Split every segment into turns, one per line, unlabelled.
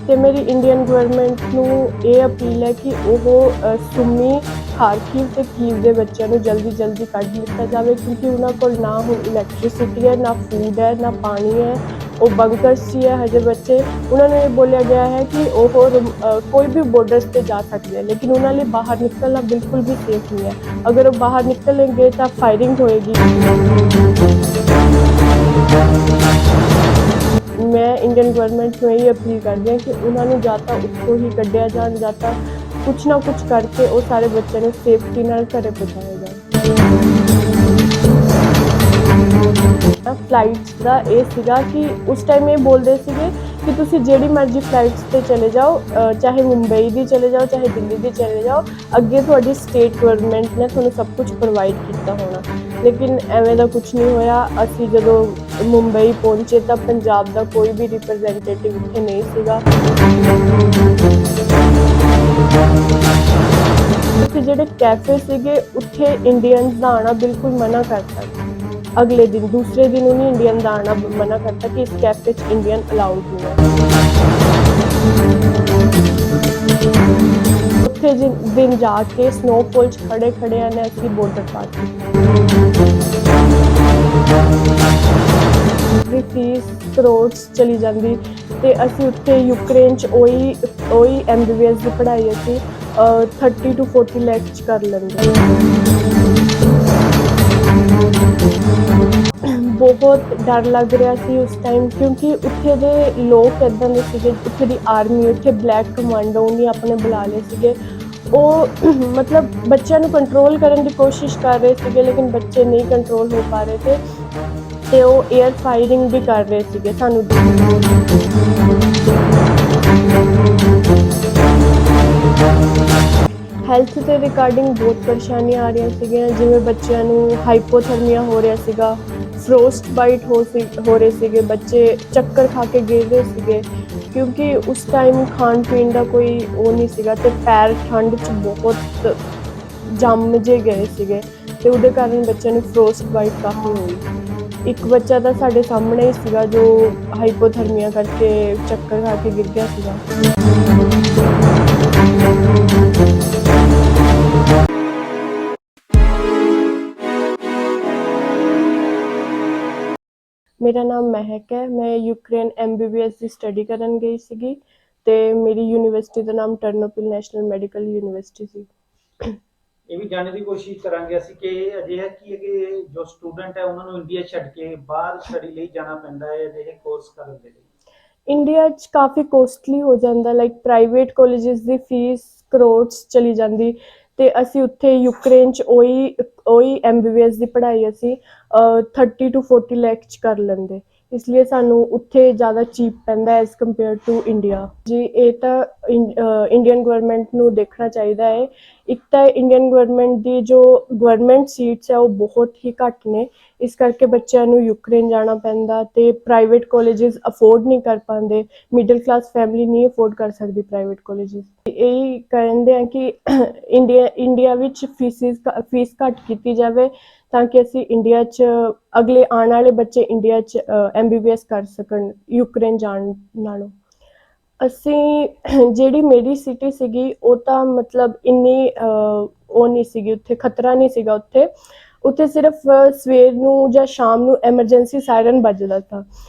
ਤੇ ਮੇਰੀ Indian government ਨੂੰ ਇਹ ਅਪੀਲ ਹੈ ਕਿ ਉਹ ਸੁਮੀ, ਖਾਰਕੀਵ ਤੇ ਕੀਵ ਦੇ ਬੱਚਿਆਂ ਨੂੰ ਜਲਦੀ ਕੱਢ ਲਿੱਤਾ ਜਾਵੇ, ਕਿਉਂਕਿ ਉਹਨਾਂ ਕੋਲ ਨਾ ਹੁਣ ਇਲੈਕਟ੍ਰਿਸਿਟੀ ਹੈ, ਨਾ ਫੂਡ ਹੈ, ਨਾ ਪਾਣੀ ਹੈ। ਉਹ ਬੰਕਰਸ 'ਚ ਹੀ ਹੈ ਹਜੇ ਬੱਚੇ। ਉਹਨਾਂ ਨੂੰ ਇਹ ਬੋਲਿਆ ਗਿਆ ਹੈ ਕਿ ਉਹ ਕੋਈ ਵੀ ਬੋਰਡਰਸ 'ਤੇ ਜਾ ਸਕਦੇ, ਲੇਕਿਨ ਉਹਨਾਂ ਲਈ ਬਾਹਰ ਨਿਕਲਣਾ ਬਿਲਕੁਲ ਵੀ ਸੇਫ ਨਹੀਂ ਹੈ। ਅਗਰ ਉਹ ਬਾਹਰ ਨਿਕਲਣਗੇ ਤਾਂ ਫਾਇਰਿੰਗ ਹੋਏਗੀ। ਮੈਂ ਇੰਡੀਅਨ ਗਵਰਨਮੈਂਟ ਨੂੰ ਇਹ ਅਪੀਲ ਕਰਦੀ ਹਾਂ ਕਿ ਉਹਨਾਂ ਨੂੰ ਜਾਂ ਤਾਂ ਉੱਥੋਂ ਹੀ ਕੱਢਿਆ ਜਾਣ, ਜਾਂ ਤਾਂ ਕੁਛ ਨਾ ਕੁਛ ਕਰਕੇ ਉਹ ਸਾਰੇ ਬੱਚਿਆਂ ਨੂੰ ਸੇਫਟੀ ਨਾਲ ਘਰੇ ਪਹੁੰਚਾਇਆ ਜਾਵੇ। ਫਲਾਈਟਸ ਦਾ ਇਹ ਸੀਗਾ ਕਿ ਉਸ ਟਾਈਮ ਇਹ ਬੋਲਦੇ ਸੀਗੇ ਕਿ ਤੁਸੀਂ ਜਿਹੜੀ ਮਰਜ਼ੀ ਫਲਾਈਟਸ 'ਤੇ ਚਲੇ ਜਾਓ, ਚਾਹੇ ਮੁੰਬਈ ਦੀ ਚਲੇ ਜਾਓ, ਚਾਹੇ ਦਿੱਲੀ ਦੀ ਚਲੇ ਜਾਓ, ਅੱਗੇ ਤੁਹਾਡੀ ਸਟੇਟ ਗਵਰਨਮੈਂਟ ਨੇ ਤੁਹਾਨੂੰ ਸਭ ਕੁਝ ਪ੍ਰੋਵਾਈਡ ਕੀਤਾ ਹੋਣਾ। ਲੇਕਿਨ ਐਵੇਂ ਦਾ ਕੁਛ ਨਹੀਂ ਹੋਇਆ। ਅਸੀਂ ਜਦੋਂ ਮੁੰਬਈ ਪਹੁੰਚੇ ਤਾਂ ਪੰਜਾਬ ਦਾ ਕੋਈ ਵੀ ਰਿਪਰੈਜ਼ੈਂਟੇਟਿਵ ਉੱਥੇ ਨਹੀਂ ਸੀਗਾ। ਉੱਥੇ ਜਿਹੜੇ ਕੈਫੇ ਸੀਗੇ ਉੱਥੇ ਇੰਡੀਅਨਸ ਦਾ ਆਉਣਾ ਬਿਲਕੁਲ ਮਨਾ ਕਰਤਾ। ਅਗਲੇ ਦਿਨ ਦੂਸਰੇ ਦਿਨ ਉਹਨੇ ਇੰਡੀਅਨ ਦਾ ਆਉਣਾ ਮਨਾ ਕਰਤਾ ਕਿ ਇਸ ਕੈਫੇ 'ਚ ਇੰਡੀਅਨ ਅਲਾਉਡ ਨਹੀਂ ਹੈ। ਉੱਥੇ ਦਿਨ ਜਾ ਕੇ ਸਨੋਫਾਲ 'ਚ ਖੜੇ ਨੇ ਅਸੀਂ ਬੋਰਡਰ ਪਾਰ ਕੀਤੀ। ਫੀਸ ਕਰੋੜਸ ਚਲੀ ਜਾਂਦੀ ਤੇ ਅਸੀਂ ਉੱਥੇ ਯੂਕਰੇਨ 'ਚ ਉਹੀ MBBS ਦੀ ਪੜ੍ਹਾਈ ਅਸੀਂ 30 to 40 ਲੱਖ 'ਚ ਕਰ ਲੈਂਦੇ। ਬਹੁਤ ਡਰ ਲੱਗ ਰਿਹਾ ਸੀ ਉਸ ਟਾਈਮ, ਕਿਉਂਕਿ ਉੱਥੇ ਦੇ ਲੋਕ ਇੱਦਾਂ ਦੇ ਸੀਗੇ, ਉੱਥੇ ਦੀ ਆਰਮੀ, ਉੱਥੇ ਬਲੈਕ ਕਮਾਂਡੋ ਉਹਨੇ ਆਪਣੇ ਬੁਲਾ ਲਏ ਸੀਗੇ। ਉਹ ਮਤਲਬ ਬੱਚਿਆਂ ਨੂੰ ਕੰਟਰੋਲ ਕਰਨ ਦੀ ਕੋਸ਼ਿਸ਼ ਕਰ ਰਹੇ ਸੀਗੇ, ਲੇਕਿਨ ਬੱਚੇ ਨਹੀਂ ਕੰਟਰੋਲ ਹੋ ਪਾ ਰਹੇ ਥੇ ਤੇ ਉਹ ਏਅਰ ਫਾਇਰਿੰਗ ਵੀ ਕਰ ਰਹੇ ਸੀਗੇ ਸਾਨੂੰ। ਹੈਲਥ ਦੇ ਰਿਗਾਰਡਿੰਗ ਬਹੁਤ ਪਰੇਸ਼ਾਨੀਆਂ ਆ ਰਹੀਆਂ ਸੀਗੀਆਂ, ਜਿਵੇਂ ਬੱਚਿਆਂ ਨੂੰ ਹਾਈਪੋਥਰਮੀਆ ਹੋ ਰਿਹਾ ਸੀਗਾ, ਫਰੋਸਟ ਬਾਈਟ ਹੋ ਰਹੇ ਸੀਗੇ, ਬੱਚੇ ਚੱਕਰ ਖਾ ਕੇ ਗਿਰ ਰਹੇ ਸੀਗੇ, ਕਿਉਂਕਿ ਉਸ ਟਾਈਮ ਖਾਣ ਪੀਣ ਦਾ ਕੋਈ ਉਹ ਨਹੀਂ ਸੀਗਾ ਤੇ ਪੈਰ ਠੰਡ 'ਚ ਬਹੁਤ ਜੰਮ ਜੇ ਗਏ ਸੀਗੇ ਤੇ ਉਹਦੇ ਕਾਰਨ ਬੱਚਿਆਂ ਨੂੰ ਫਰੋਸਟ ਬਾਈਟ ਕਾਫੀ ਹੋਈ। ਇੱਕ ਬੱਚਾ ਤਾਂ ਸਾਡੇ ਸਾਹਮਣੇ ਹੀ ਸੀਗਾ ਜੋ ਹਾਈਪੋਥਰਮੀਆ ਕਰਕੇ ਚੱਕਰ ਖਾ ਕੇ ਗਿਰ ਗਿਆ ਸੀਗਾ। ਮੇਰਾ ਨਾਮ ਮਹਿਕ ਹੈ। ਮੈਂ ਯੂਕਰੇਨ MBBS ਦੀ ਸਟੱਡੀ ਕਰਨ ਗਈ ਸੀਗੀ ਤੇ ਮੇਰੀ ਯੂਨੀਵਰਸਿਟੀ ਦਾ ਨਾਮ ਟਰਨੋਪਿਲ ਨੈਸ਼ਨਲ ਮੈਡੀਕਲ ਯੂਨੀਵਰਸਿਟੀ ਸੀ।
ਇਹ ਵੀ ਜਾਣਨ ਦੀ ਕੋਸ਼ਿਸ਼ ਕਰਾਂਗੇ ਅਸੀਂ ਕਿ ਅਜਿਹਾ ਕੀ ਹੈ ਕਿ ਜੋ ਸਟੂਡੈਂਟ ਹੈ ਉਹਨਾਂ ਨੂੰ ਇੰਡੀਆ ਛੱਡ ਕੇ ਬਾਹਰ ਸਟੱਡੀ ਲਈ ਜਾਣਾ ਪੈਂਦਾ ਹੈ ਅਜਿਹੇ ਕੋਰਸ ਕਰਨ ਦੇ ਲਈ।
ਇੰਡੀਆ 'ਚ ਕਾਫੀ ਕੋਸਟਲੀ ਹੋ ਜਾਂਦਾ, ਲਾਈਕ ਪ੍ਰਾਈਵੇਟ ਕਾਲਜਿਸ ਦੀ ਫੀਸ ਕਰੋੜਸ ਚਲੀ ਜਾਂਦੀ ਤੇ ਅਸੀਂ ਉੱਥੇ ਯੂਕਰੇਨ 'ਚ ਉਹੀ MBBS ਦੀ ਪੜ੍ਹਾਈ ਅਸੀਂ 30 to 40 ਲੱਖ 'ਚ ਕਰ ਲੈਂਦੇ, ਇਸ ਲਈ ਸਾਨੂੰ ਉੱਥੇ ਜ਼ਿਆਦਾ ਚੀਪ ਪੈਂਦਾ ਐਜ਼ ਕੰਪੇਅਰ ਟੂ ਇੰਡੀਆ ਜੀ। ਇਹ ਤਾਂ ਇੰਡੀਅਨ ਗਵਰਨਮੈਂਟ ਨੂੰ ਦੇਖਣਾ ਚਾਹੀਦਾ ਹੈ। ਇੱਕ ਤਾਂ ਇੰਡੀਅਨ ਗਵਰਨਮੈਂਟ ਦੀ ਜੋ ਗਵਰਨਮੈਂਟ ਸੀਟਸ ਹੈ ਉਹ ਬਹੁਤ ਹੀ ਘੱਟ ਨੇ, ਇਸ ਕਰਕੇ ਬੱਚਿਆਂ ਨੂੰ ਯੂਕਰੇਨ ਜਾਣਾ ਪੈਂਦਾ ਤੇ ਪ੍ਰਾਈਵੇਟ ਕਾਲਜਿਸ ਅਫੋਰਡ ਨਹੀਂ ਕਰ ਪਾਉਂਦੇ। ਮਿਡਲ ਕਲਾਸ ਫੈਮਿਲੀ ਨਹੀਂ ਅਫੋਰਡ ਕਰ ਸਕਦੀ ਪ੍ਰਾਈਵੇਟ ਕਾਲਜਿਸ। ਇਹੀ ਕਹਿੰਦੇ ਆ ਕਿ ਇੰਡੀਆ ਵਿੱਚ ਫੀਸ ਘੱਟ ਕੀਤੀ ਜਾਵੇ ਤਾਂ ਕਿ ਅਸੀਂ ਇੰਡੀਆ 'ਚ ਅਗਲੇ ਆਉਣ ਵਾਲੇ ਬੱਚੇ ਇੰਡੀਆ 'ਚ MBBS ਕਰ ਸਕਣ ਯੂਕਰੇਨ ਜਾਣ ਨਾਲੋਂ। ਅਸੀਂ ਜਿਹੜੀ ਮੇਰੀ ਸਿਟੀ ਸੀਗੀ ਉਹ ਤਾਂ ਮਤਲਬ ਇੰਨੀ ਉਹ ਨਹੀਂ ਸੀਗੀ, ਉੱਥੇ ਖਤਰਾ ਨਹੀਂ ਸੀਗਾ। ਉੱਥੇ ਸਿਰਫ ਸਵੇਰ ਨੂੰ ਜਾਂ ਸ਼ਾਮ ਨੂੰ ਐਮਰਜੈਂਸੀ ਸਾਇਰਨ ਵੱਜਦਾ था।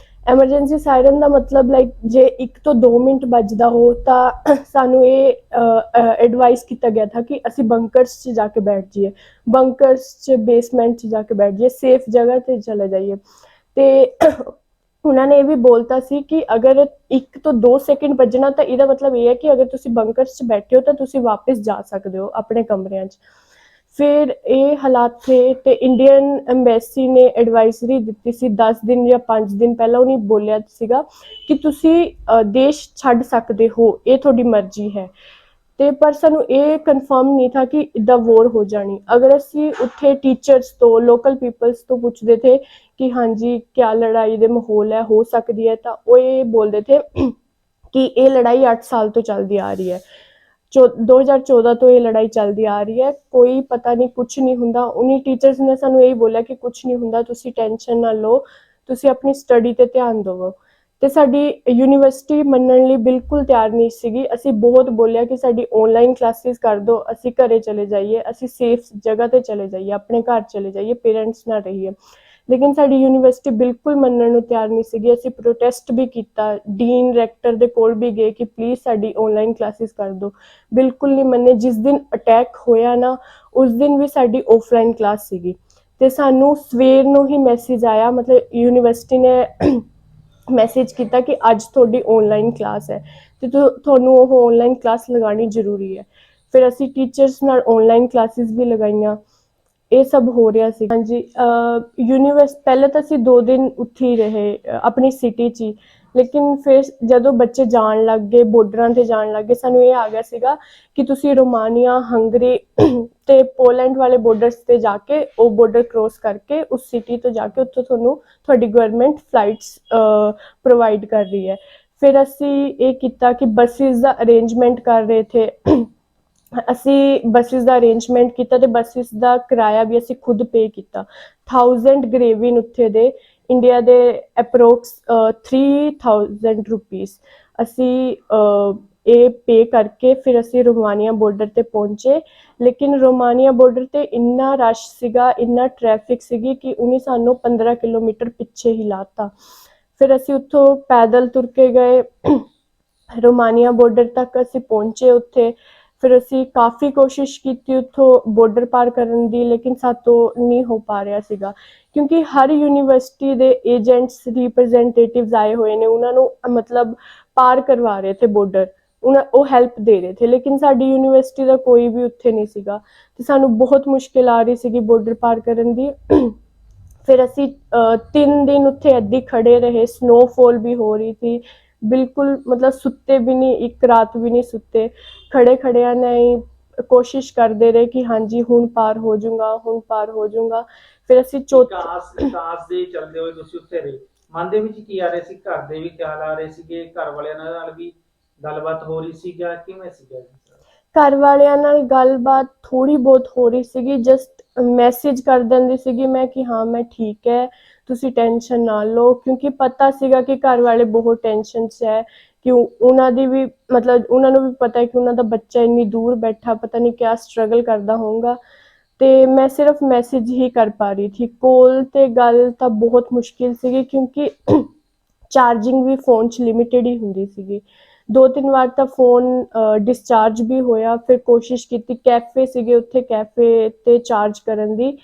ਐਮਰਜੈਂਸੀ ਸਾਇਰਨ ਦਾ ਮਤਲਬ ਲਾਈਕ ਜੇ 1 ਤੋਂ 2 ਮਿੰਟ ਵੱਜਦਾ ਹੋ ਤਾਂ ਸਾਨੂੰ ਇਹ ਐਡਵਾਈਸ ਕੀਤਾ ਗਿਆ था ਕਿ ਅਸੀਂ ਬੰਕਰਸ 'ਚ ਜਾ ਕੇ ਬੈਠ ਜਾਈਏ, ਬੰਕਰਸ 'ਚ ਬੇਸਮੈਂਟ 'ਚ ਜਾ ਕੇ ਬੈਠ ਜਾਈਏ, ਸੇਫ ਜਗ੍ਹਾ 'ਤੇ ਚਲੇ ਜਾਈਏ। ਤੇ ਉਹਨਾਂ ਨੇ ਇਹ ਵੀ ਬੋਲਤਾ ਸੀ ਕਿ ਅਗਰ 1 ਤੋਂ 2 ਸੈਕਿੰਡ ਵੱਜਣਾ ਤਾਂ ਇਹਦਾ ਮਤਲਬ ਇਹ ਹੈ ਕਿ ਅਗਰ ਤੁਸੀਂ ਬੰਕਰਸ 'ਚ ਬੈਠੇ ਹੋ ਤਾਂ ਤੁਸੀਂ ਵਾਪਸ ਜਾ ਸਕਦੇ ਹੋ ਆਪਣੇ ਕਮਰਿਆਂ 'ਚ। ਫਿਰ ਇਹ ਹਾਲਾਤ ਥੇ ਤੇ ਇੰਡੀਅਨ ਐਮਬੈਸੀ ਨੇ ਐਡਵਾਈਜ਼ਰੀ ਦਿੱਤੀ ਸੀ 10 ਦਿਨ ਜਾਂ 5 ਦਿਨ ਪਹਿਲਾਂ। ਉਹਨੇ ਬੋਲਿਆ ਸੀਗਾ ਕਿ ਤੁਸੀਂ ਦੇਸ਼ ਛੱਡ ਸਕਦੇ ਹੋ, ਇਹ ਤੁਹਾਡੀ ਮਰਜ਼ੀ ਹੈ। ਤੇ ਪਰ ਸਾਨੂੰ ਇਹ ਕਨਫਰਮ ਨਹੀਂ ਥਾ ਕਿ ਇੱਦਾਂ ਵੋਰ ਹੋ ਜਾਣੀ। ਅਗਰ ਅਸੀਂ ਉੱਥੇ ਟੀਚਰਸ ਤੋਂ, ਲੋਕਲ ਪੀਪਲਸ ਤੋਂ ਪੁੱਛਦੇ ਥੇ ਕਿ ਹਾਂਜੀ ਕਿਆ ਲੜਾਈ ਦੇ ਮਾਹੌਲ ਹੈ, ਹੋ ਸਕਦੀ ਹੈ, ਤਾਂ ਉਹ ਇਹ ਬੋਲਦੇ ਥੇ ਕਿ ਇਹ ਲੜਾਈ 8 ਸਾਲ ਤੋਂ ਚੱਲਦੀ ਆ ਰਹੀ ਹੈ। 2014 ਤੋਂ ਇਹ ਲੜਾਈ ਚੱਲਦੀ ਆ ਰਹੀ ਹੈ, ਕੋਈ ਪਤਾ ਨਹੀਂ, ਕੁਛ ਨਹੀਂ ਹੁੰਦਾ। ਉਨੀ ਟੀਚਰਸ ਨੇ ਸਾਨੂੰ ਇਹੀ ਬੋਲਿਆ ਕਿ ਕੁਛ ਨਹੀਂ ਹੁੰਦਾ, ਤੁਸੀਂ ਟੈਨਸ਼ਨ ਨਾ ਲਓ, ਤੁਸੀਂ ਆਪਣੀ ਸਟੱਡੀ ਤੇ ਧਿਆਨ ਦਿਓ। ਤੇ ਸਾਡੀ ਯੂਨੀਵਰਸਿਟੀ ਮੰਨਣ ਲਈ ਬਿਲਕੁਲ ਤਿਆਰ ਨਹੀਂ ਸੀਗੀ। ਅਸੀਂ ਬਹੁਤ ਬੋਲਿਆ ਕਿ ਸਾਡੀ ਆਨਲਾਈਨ ਕਲਾਸਿਸ ਕਰ ਦਿਓ, ਅਸੀਂ ਘਰੇ ਚਲੇ ਜਾਈਏ, ਅਸੀਂ ਸੇਫ ਜਗ੍ਹਾ ਤੇ ਚਲੇ ਜਾਈਏ, ਆਪਣੇ ਘਰ ਚਲੇ ਜਾਈਏ, ਪੇਰੈਂਟਸ ਨਾਲ ਰਹੀਏ। ਲੇਕਿਨ ਸਾਡੀ ਯੂਨੀਵਰਸਿਟੀ ਬਿਲਕੁਲ ਮੰਨਣ ਨੂੰ ਤਿਆਰ ਨਹੀਂ ਸੀਗੀ। ਅਸੀਂ ਪ੍ਰੋਟੈਸਟ ਵੀ ਕੀਤਾ, ਡੀਨ ਰੈਕਟਰ ਦੇ ਕੋਲ ਵੀ ਗਏ ਕਿ ਪਲੀਜ਼ ਸਾਡੀ ਆਨਲਾਈਨ ਕਲਾਸਿਸ ਕਰ ਦਿਓ, ਬਿਲਕੁਲ ਨਹੀਂ ਮੰਨੇ। ਜਿਸ ਦਿਨ ਅਟੈਕ ਹੋਇਆ ਨਾ, ਉਸ ਦਿਨ ਵੀ ਸਾਡੀ ਆਫਲਾਈਨ ਕਲਾਸ ਸੀਗੀ ਤੇ ਸਾਨੂੰ ਸਵੇਰ ਨੂੰ ਹੀ ਮੈਸੇਜ ਆਇਆ, ਮਤਲਬ ਯੂਨੀਵਰਸਿਟੀ ਨੇ ਮੈਸੇਜ ਕੀਤਾ ਕਿ ਅੱਜ ਤੁਹਾਡੀ ਆਨਲਾਈਨ ਕਲਾਸ ਹੈ ਤੇ ਤੁਹਾਨੂੰ ਉਹ ਆਨਲਾਈਨ ਕਲਾਸ ਲਗਾਉਣੀ ਜ਼ਰੂਰੀ ਹੈ। ਫਿਰ ਅਸੀਂ ਟੀਚਰਸ ਨਾਲ ਆਨਲਾਈਨ ਕਲਾਸਿਸ ਵੀ ਲਗਾਈਆਂ। ਇਹ ਸਭ ਹੋ ਰਿਹਾ ਸੀ। ਹਾਂਜੀ, ਪਹਿਲੇ ਤਾਂ ਅਸੀਂ 2 ਦਿਨ ਉੱਥੇ ਹੀ ਰਹੇ ਆਪਣੀ ਸਿਟੀ 'ਚ ਹੀ। ਲੇਕਿਨ ਫਿਰ ਜਦੋਂ ਬੱਚੇ ਜਾਣ ਲੱਗ ਗਏ, ਬਾਰਡਰਾਂ 'ਤੇ ਜਾਣ ਲੱਗ ਗਏ, ਸਾਨੂੰ ਇਹ ਆ ਗਿਆ ਸੀਗਾ ਕਿ ਤੁਸੀਂ ਰੋਮਾਨੀਆ, ਹੰਗਰੀ ਤੇ ਪੋਲੈਂਡ ਵਾਲੇ ਬਾਰਡਰਸ 'ਤੇ ਜਾ ਕੇ, ਉਹ ਬਾਰਡਰ ਕ੍ਰੋਸ ਕਰਕੇ ਉਸ ਸਿਟੀ ਤੋਂ ਜਾ ਕੇ ਉੱਥੋਂ ਤੁਹਾਨੂੰ ਤੁਹਾਡੀ ਗਵਰਨਮੈਂਟ ਫਲਾਈਟਸ ਪ੍ਰੋਵਾਈਡ ਕਰ ਰਹੀ ਹੈ। ਫਿਰ ਅਸੀਂ ਇਹ ਕੀਤਾ ਕਿ ਬੱਸਿਸ ਦਾ ਅਰੇਂਜਮੈਂਟ ਕਰ ਰਹੇ ਥੇ। ਅਸੀਂ ਬੱਸਿਸ ਦਾ ਅਰੇਂਜਮੈਂਟ ਕੀਤਾ ਤੇ ਬੱਸਿਸ ਦਾ ਕਿਰਾਇਆ ਵੀ ਅਸੀਂ ਖੁਦ ਪੇ ਕੀਤਾ। 1000 ਗ੍ਰੇਵਿਨ ਉੱਥੇ ਦੇ ਇੰਡੀਆ ਦੇ ਅਪਰੋਕਸ 3000 ਰੁਪੀਸ ਅਸੀਂ ਇਹ ਪੇ ਕਰਕੇ ਫਿਰ ਅਸੀਂ ਰੋਮਾਨੀਆ ਬਾਰਡਰ ਤੇ ਪਹੁੰਚੇ। ਲੇਕਿਨ ਰੋਮਾਨੀਆ ਬਾਰਡਰ ਤੇ ਇੰਨਾ ਰਸ਼ ਸੀਗਾ, ਇੰਨਾ ਟ੍ਰੈਫਿਕ ਸੀਗੀ ਕਿ ਉਹਨੇ ਸਾਨੂੰ 15 ਕਿਲੋਮੀਟਰ ਪਿੱਛੇ ਹੀ ਲਾਤਾ। ਫਿਰ ਅਸੀਂ ਉੱਥੋਂ ਪੈਦਲ ਤੁਰ ਕੇ ਗਏ ਰੋਮਾਨੀਆ ਬਾਰਡਰ ਤੱਕ ਅਸੀਂ ਪਹੁੰਚੇ। ਉੱਥੇ ਫਿਰ ਅਸੀਂ ਕਾਫੀ ਕੋਸ਼ਿਸ਼ ਕੀਤੀ ਉੱਥੋਂ ਬਾਰਡਰ ਪਾਰ ਕਰਨ ਦੀ, ਲੇਕਿਨ ਸਾਤੋਂ ਨਹੀਂ ਹੋ ਪਾ ਰਿਹਾ ਸੀਗਾ ਕਿਉਂਕਿ ਹਰ ਯੂਨੀਵਰਸਿਟੀ ਦੇ ਏਜੰਟਸ, ਰਿਪਰੈਜ਼ੈਂਟੇਟਿਵਸ ਆਏ ਹੋਏ ਨੇ, ਉਹਨਾਂ ਨੂੰ ਮਤਲਬ ਪਾਰ ਕਰਵਾ ਰਹੇ ਥੇ ਬਾਰਡਰ, ਉਹ ਹੈਲਪ ਦੇ ਰਹੇ ਥੇ। ਲੇਕਿਨ ਸਾਡੀ ਯੂਨੀਵਰਸਿਟੀ ਦਾ ਕੋਈ ਵੀ ਉੱਥੇ ਨਹੀਂ ਸੀਗਾ ਤੇ ਸਾਨੂੰ ਬਹੁਤ ਮੁਸ਼ਕਿਲ ਆ ਰਹੀ ਸੀਗੀ ਬਾਰਡਰ ਪਾਰ ਕਰਨ ਦੀ। ਫਿਰ ਅਸੀਂ 3 ਦਿਨ ਉੱਥੇ ਏਦਾਂ ਖੜੇ ਰਹੇ। ਸਨੋਫਾਲ ਵੀ ਹੋ ਰਹੀ ਸੀ, ਬਿਲਕੁਲ ਮਤਲਬ ਸੁੱਤੇ ਵੀ ਨਹੀਂ, ਇੱਕ ਰਾਤ ਵੀ ਨਹੀਂ ਸੁੱਤੇ, ਖੜੇ ਖੜਿਆਂ ਨਹੀਂ ਕੋਸ਼ਿਸ਼ ਕਰਦੇ ਰਹੇ ਕਿ ਹਾਂਜੀ ਹੁਣ ਪਾਰ ਹੋ ਜਾਊਗਾ, ਹੁਣ ਪਾਰ ਹੋ ਜਾਊਗਾ। ਫਿਰ ਅਸੀਂ
ਕਾਸ ਦੇ ਚੱਲਦੇ ਹੋਏ ਤੁਸੀਂ ਉੱਥੇ ਰਹੇ, ਮਨ ਦੇ ਵਿੱਚ ਕੀ ਆ ਰਿਹਾ ਸੀ? ਘਰ ਦੇ ਵੀ ਖਿਆਲ ਆ ਰਹੇ ਸੀਗੇ, ਘਰ ਵਾਲਿਆਂ ਨਾਲ ਵੀ ਗੱਲਬਾਤ ਹੋ ਰਹੀ ਸੀਗਾ, ਕਿਵੇਂ ਸੀਗਾ?
ਘਰ ਵਾਲਿਆਂ ਨਾਲ ਗੱਲਬਾਤ ਥੋੜ੍ਹੀ ਬਹੁਤ ਹੋ ਰਹੀ ਸੀਗੀ, ਜਸਟ ਮੈਸੇਜ ਕਰ ਦਿੰਦੀ ਸੀਗੀ ਮੈਂ ਕਿ ਹਾਂ ਮੈਂ ਠੀਕ ਹੈ, ਤੁਸੀਂ ਟੈਨਸ਼ਨ ਨਾ ਲਓ, ਕਿਉਂਕਿ ਪਤਾ ਸੀਗਾ ਕਿ ਘਰ ਵਾਲੇ ਬਹੁਤ ਟੈਨਸ਼ਨ 'ਚ ਹੈ ਕਿ ਉਹਨਾਂ ਦੀ ਵੀ ਮਤਲਬ ਉਹਨਾਂ ਨੂੰ ਵੀ ਪਤਾ ਹੈ ਕਿ ਉਹਨਾਂ ਦਾ ਬੱਚਾ ਇੰਨੀ ਦੂਰ ਬੈਠਾ, ਪਤਾ ਨਹੀਂ ਕਿਆ ਸਟਰਗਲ ਕਰਦਾ ਹੋਊਗਾ। ਤੇ ਮੈਂ ਸਿਰਫ ਮੈਸੇਜ ਹੀ ਕਰ ਪਾ ਰਹੀ ਥੀ। ਕੋਲ ਤੇ ਗੱਲ ਤਾਂ ਬਹੁਤ ਮੁਸ਼ਕਿਲ ਸੀਗੀ ਕਿਉਂਕਿ ਚਾਰਜਿੰਗ ਵੀ ਫੋਨ 'ਚ ਲਿਮਿਟਿਡ ਹੀ ਹੁੰਦੀ ਸੀਗੀ। 2-3 ਵਾਰ ਤਾਂ ਫੋਨ ਡਿਸਚਾਰਜ ਵੀ ਹੋਇਆ। ਫਿਰ ਕੋਸ਼ਿਸ਼ ਕੀਤੀ, ਕੈਫੇ ਸੀਗੇ ਉੱਥੇ, ਕੈਫੇ 'ਤੇ ਚਾਰਜ ਕਰਨ ਦੀ।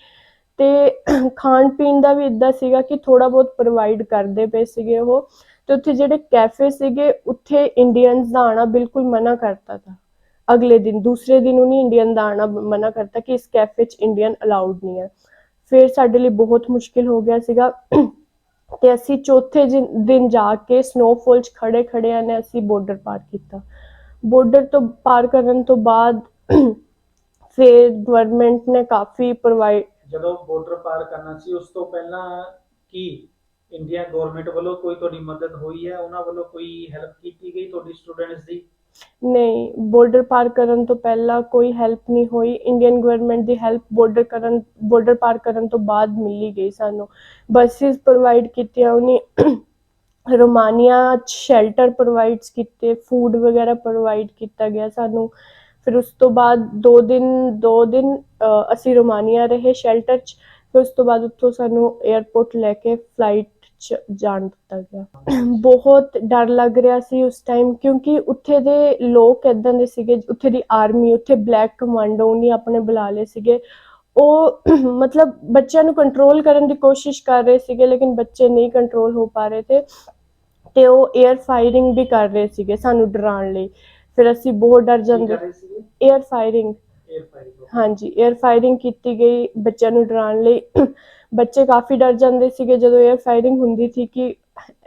ਤੇ ਖਾਣ ਪੀਣ ਦਾ ਵੀ ਇੱਦਾਂ ਸੀਗਾ ਕਿ ਥੋੜ੍ਹਾ ਬਹੁਤ ਪ੍ਰੋਵਾਈਡ ਕਰਦੇ ਪਏ ਸੀਗੇ ਉਹ। ਤੇ ਉੱਥੇ ਜਿਹੜੇ ਕੈਫੇ ਸੀਗੇ ਉੱਥੇ ਇੰਡੀਅਨਸ ਦਾ ਆਉਣਾ ਬਿਲਕੁਲ ਮਨਾ ਕਰਤਾ ਤਾ। ਅਗਲੇ ਦਿਨ, ਦੂਸਰੇ ਦਿਨ ਉਹਨੇ ਇੰਡੀਅਨ ਦਾ ਆਉਣਾ ਮਨਾ ਕਰਤਾ ਕਿ ਇਸ ਕੈਫੇ 'ਚ ਇੰਡੀਅਨ ਅਲਾਉਡ ਨਹੀਂ ਹੈ। ਫਿਰ ਸਾਡੇ ਲਈ ਬਹੁਤ ਮੁਸ਼ਕਿਲ ਹੋ ਗਿਆ ਸੀਗਾ ਤੇ ਅਸੀਂ ਚੌਥੇ ਦਿਨ ਜਾ ਕੇ ਸਨੋਫਾਲ 'ਚ ਖੜੇ ਖੜਿਆਂ ਨੇ ਅਸੀਂ ਬਾਰਡਰ ਪਾਰ ਕੀਤਾ। ਬਾਰਡਰ ਤੋਂ ਪਾਰ ਕਰਨ ਤੋਂ ਬਾਅਦ ਫਿਰ ਗਵਰਨਮੈਂਟ ਨੇ ਕਾਫੀ ਪ੍ਰੋਵਾਈਡ।
ਜਦੋਂ ਬਾਰਡਰ ਪਾਰ ਕਰਨਾ ਸੀ ਉਸ ਤੋਂ ਪਹਿਲਾਂ ਕੀ ਇੰਡੀਆ ਗਵਰਨਮੈਂਟ ਵੱਲੋਂ ਕੋਈ ਤੁਹਾਡੀ ਮਦਦ ਹੋਈ ਹੈ? ਉਹਨਾਂ ਵੱਲੋਂ ਕੋਈ ਹੈਲਪ ਕੀਤੀ ਗਈ ਤੁਹਾਡੀ ਸਟੂਡੈਂਟਸ ਦੀ?
ਨਹੀਂ, ਬਾਰਡਰ ਪਾਰ ਕਰਨ ਤੋਂ ਪਹਿਲਾਂ ਕੋਈ ਹੈਲਪ ਨਹੀਂ ਹੋਈ। ਇੰਡੀਅਨ ਗਵਰਨਮੈਂਟ ਦੀ ਹੈਲਪ ਬਾਰਡਰ ਪਾਰ ਕਰਨ ਤੋਂ ਬਾਅਦ ਮਿਲੀ ਗਈ ਸਾਨੂੰ। ਬੱਸਿਸ ਪ੍ਰੋਵਾਈਡ ਕੀਤੀਆਂ ਉਹਨੇ, ਰੋਮਾਨੀਆ 'ਚ ਸ਼ੈਲਟਰ ਪ੍ਰੋਵਾਈਡਸ ਕੀਤੇ, ਫੂਡ ਵਗੈਰਾ ਪ੍ਰੋਵਾਈਡ ਕੀਤਾ ਗਿਆ ਸਾਨੂੰ। ਫਿਰ ਉਸ ਤੋਂ ਬਾਅਦ 2 ਦਿਨ ਅਸੀਂ ਰੋਮਾਨੀਆ ਰਹੇ ਸ਼ੈਲਟਰ 'ਚ। ਫਿਰ ਉਸ ਤੋਂ ਬਾਅਦ ਉੱਥੋਂ ਸਾਨੂੰ ਏਅਰਪੋਰਟ ਲੈ ਕੇ ਫਲਾਈਟ 'ਚ ਜਾਣ ਦਿੱਤਾ ਗਿਆ। ਬਹੁਤ ਡਰ ਲੱਗ ਰਿਹਾ ਸੀ ਉਸ ਟਾਈਮ ਕਿਉਂਕਿ ਉੱਥੇ ਦੇ ਲੋਕ ਇੱਦਾਂ ਦੇ ਸੀਗੇ, ਉੱਥੇ ਦੀ ਆਰਮੀ, ਉੱਥੇ ਬਲੈਕ ਕਮਾਂਡੋ ਉਹਨੇ ਆਪਣੇ ਬੁਲਾ ਲਏ ਸੀਗੇ। ਉਹ ਮਤਲਬ ਬੱਚਿਆਂ ਨੂੰ ਕੰਟਰੋਲ ਕਰਨ ਦੀ ਕੋਸ਼ਿਸ਼ ਕਰ ਰਹੇ ਸੀਗੇ ਲੇਕਿਨ ਬੱਚੇ ਨਹੀਂ ਕੰਟਰੋਲ ਹੋ ਪਾ ਰਹੇ ਥੇ ਤੇ ਉਹ ਏਅਰ ਫਾਇਰਿੰਗ ਵੀ ਕਰ ਰਹੇ ਸੀਗੇ ਸਾਨੂੰ ਡਰਾਉਣ ਲਈ। ਫਿਰ ਅਸੀਂ ਬਹੁਤ ਡਰ ਜਾਂਦੇ। ਏਅਰ ਫਾਇਰਿੰਗ, ਹਾਂਜੀ, ਏਅਰ ਫਾਇਰਿੰਗ ਕੀਤੀ ਗਈ ਬੱਚਿਆਂ ਨੂੰ ਡਰਾਉਣ ਲਈ। ਬੱਚੇ ਕਾਫੀ ਡਰ ਜਾਂਦੇ ਸੀਗੇ ਜਦੋਂ ਏਅਰ ਫਾਇਰਿੰਗ ਹੁੰਦੀ ਸੀ ਕਿ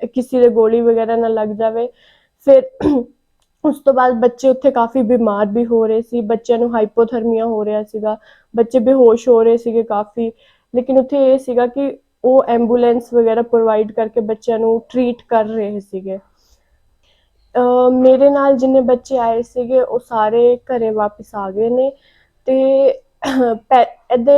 ਕਿਸੇ ਦੇ ਗੋਲੀ ਵਗੈਰਾ ਨਾ ਲੱਗ ਜਾਵੇ। ਫਿਰ ਉਸ ਤੋਂ ਬਾਅਦ ਬੱਚੇ ਉੱਥੇ ਕਾਫੀ ਬਿਮਾਰ ਵੀ ਹੋ ਰਹੇ ਸੀ, ਬੱਚਿਆਂ ਨੂੰ ਹਾਈਪੋਥਰਮੀਆ ਹੋ ਰਿਹਾ ਸੀਗਾ, ਬੱਚੇ ਬੇਹੋਸ਼ ਹੋ ਰਹੇ ਸੀਗੇ ਕਾਫੀ। ਲੇਕਿਨ ਉੱਥੇ ਇਹ ਸੀਗਾ ਕਿ ਉਹ ਐਂਬੂਲੈਂਸ ਵਗੈਰਾ ਪ੍ਰੋਵਾਈਡ ਕਰਕੇ ਬੱਚਿਆਂ ਨੂੰ ਟਰੀਟ ਕਰ ਰਹੇ ਸੀਗੇ। ਮੇਰੇ ਨਾਲ ਜਿੰਨੇ ਬੱਚੇ ਆਏ ਸੀਗੇ ਉਹ ਸਾਰੇ ਘਰੇ ਵਾਪਿਸ ਆ ਗਏ ਨੇ। ਤੇ ਇੱਦਾਂ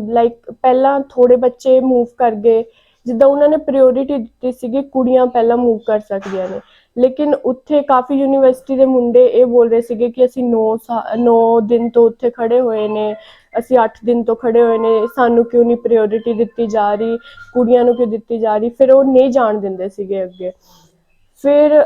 ਲਾਈਕ ਪਹਿਲਾਂ ਥੋੜ੍ਹੇ ਬੱਚੇ ਮੂਵ ਕਰ ਗਏ, ਜਿੱਦਾਂ ਉਹਨਾਂ ਨੇ ਪ੍ਰਾਇੋਰਟੀ ਦਿੱਤੀ ਸੀਗੀ ਕੁੜੀਆਂ ਪਹਿਲਾਂ ਮੂਵ ਕਰ ਸਕਦੀਆਂ ਨੇ, ਲੇਕਿਨ ਉੱਥੇ ਕਾਫੀ ਯੂਨੀਵਰਸਿਟੀ ਦੇ ਮੁੰਡੇ ਇਹ ਬੋਲ ਰਹੇ ਸੀਗੇ ਕਿ ਅਸੀਂ 9 ਦਿਨ ਤੋਂ ਉੱਥੇ ਖੜੇ ਹੋਏ ਨੇ, ਅਸੀਂ 8 ਦਿਨ ਤੋਂ ਖੜੇ ਹੋਏ ਨੇ, ਸਾਨੂੰ ਕਿਉਂ ਨਹੀਂ ਪ੍ਰਾਇੋਰਟੀ ਦਿੱਤੀ ਜਾ ਰਹੀ, ਕੁੜੀਆਂ ਨੂੰ ਕਿਉਂ ਦਿੱਤੀ ਜਾ ਰਹੀ। ਫਿਰ ਉਹ ਨਹੀਂ ਜਾਣ ਦਿੰਦੇ ਸੀਗੇ ਅੱਗੇ। ਫਿਰ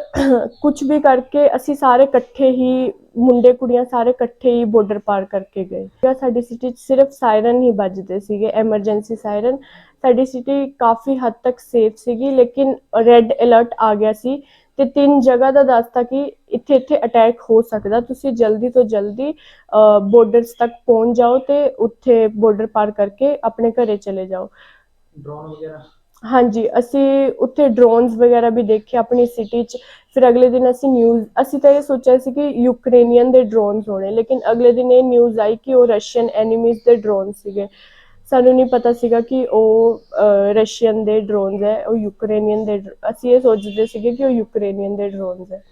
ਕੁਝ ਵੀ ਕਰਕੇ ਅਸੀਂ ਸਾਰੇ ਇਕੱਠੇ ਹੀ, ਮੁੰਡੇ ਕੁੜੀਆਂ ਸਾਰੇ ਇਕੱਠੇ ਹੀ ਬਾਰਡਰ ਪਾਰ ਕਰਕੇ ਗਏ। ਸਾਡੀ ਸਿਟੀ 'ਚ ਸਿਰਫ ਸਾਇਰਨ ਹੀ ਵੱਜਦੇ ਸੀਗੇ, ਐਮਰਜੈਂਸੀ ਸਾਇਰਨ। ਸਾਡੀ ਸਿਟੀ ਕਾਫੀ ਹੱਦ ਤੱਕ ਸੇਫ ਸੀਗੀ, ਲੇਕਿਨ ਰੈੱਡ ਅਲਰਟ ਆ ਗਿਆ ਸੀ ਤੇ 3 ਜਗ੍ਹਾ ਦਾ ਦੱਸਤਾ ਕਿ ਇੱਥੇ ਅਟੈਕ ਹੋ ਸਕਦਾ, ਤੁਸੀਂ ਜਲਦੀ ਤੋਂ ਜਲਦੀ ਬਾਰਡਰਸ ਤੱਕ ਪਹੁੰਚ ਜਾਓ ਤੇ ਉੱਥੇ ਬਾਰਡਰ ਪਾਰ ਕਰਕੇ ਆਪਣੇ ਘਰੇ ਚਲੇ ਜਾਓ।
ਡਰੋਨ ਵਗੈਰਾ? ਹਾਂਜੀ,
ਅਸੀਂ ਉੱਥੇ ਡਰੋਨਸ ਵਗੈਰਾ ਵੀ ਦੇਖੇ ਆਪਣੀ ਸਿਟੀ 'ਚ। ਫਿਰ ਅਗਲੇ ਦਿਨ ਅਸੀਂ ਤਾਂ ਇਹ ਸੋਚਿਆ ਸੀ ਕਿ ਯੂਕਰੇਨੀਅਨ ਦੇ ਡਰੋਨਸ ਹੋਣੇ, ਲੇਕਿਨ ਅਗਲੇ ਦਿਨ ਇਹ ਨਿਊਜ਼ ਆਈ ਕਿ ਉਹ ਰਸ਼ੀਅਨ ਐਨੀਮੀਜ਼ ਦੇ ਡਰੋਨ ਸੀਗੇ। ਸਾਨੂੰ ਨਹੀਂ ਪਤਾ ਸੀਗਾ ਕਿ ਉਹ ਰਸ਼ੀਅਨ ਦੇ ਡਰੋਨਸ ਹੈ, ਉਹ ਯੂਕਰੇਨੀਅਨ ਦੇ। ਅਸੀਂ ਇਹ ਸੋਚਦੇ ਸੀਗੇ ਕਿ ਉਹ ਯੂਕਰੇਨੀਅਨ ਦੇ ਡਰੋਨਸ ਹੈ।